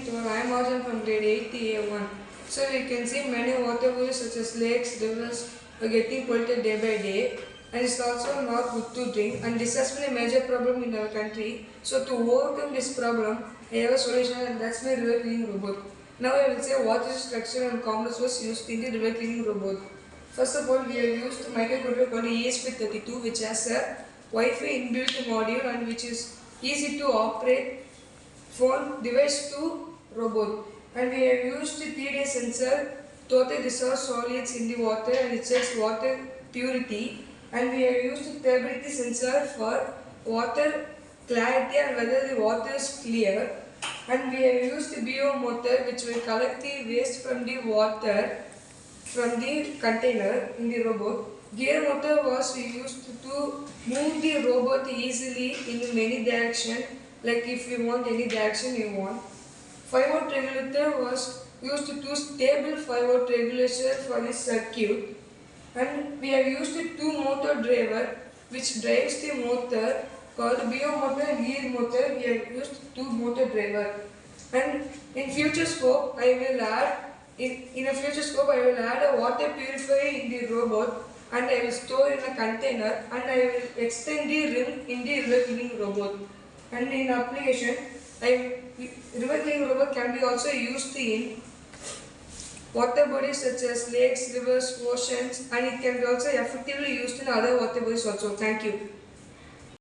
tour. I am Arjun from grade 8 A1. So we can see many water bodies such as lakes, rivers are getting polluted day by day, and it's also not good to drink, and this has been a major problem in our country. So to overcome this problem, I have a solution, and that's my river cleaning robot. Now I will say what is the structure and components was used in the river cleaning robot. First of all, we have used microcontroller called ESP32, which has a Wi-Fi inbuilt module and which is easy to operate phone device to robot. And we have used the PDA sensor total dissolved solids in the water and it checks water purity. And we have used the turbidity sensor for water clarity and whether the water is clear. And we have used the BO motor which will collect the waste from the water from the container in the robot. Gear motor was used to move the robot easily in many directions, like if you want any direction you want. 5-volt regulator was used to stable 5-volt regulator for the circuit. And we have used the two motor driver which drives the motor called BO motor and gear motor. We have used two motor driver. And in future scope I will add in a future scope, I will add a water purifier in the robot and I will store in a container and I will extend the rim in the river cleaning robot. And in application, river cleaning robot can be also used in water bodies such as lakes, rivers, oceans, and it can be also effectively used in other water bodies also. Thank you.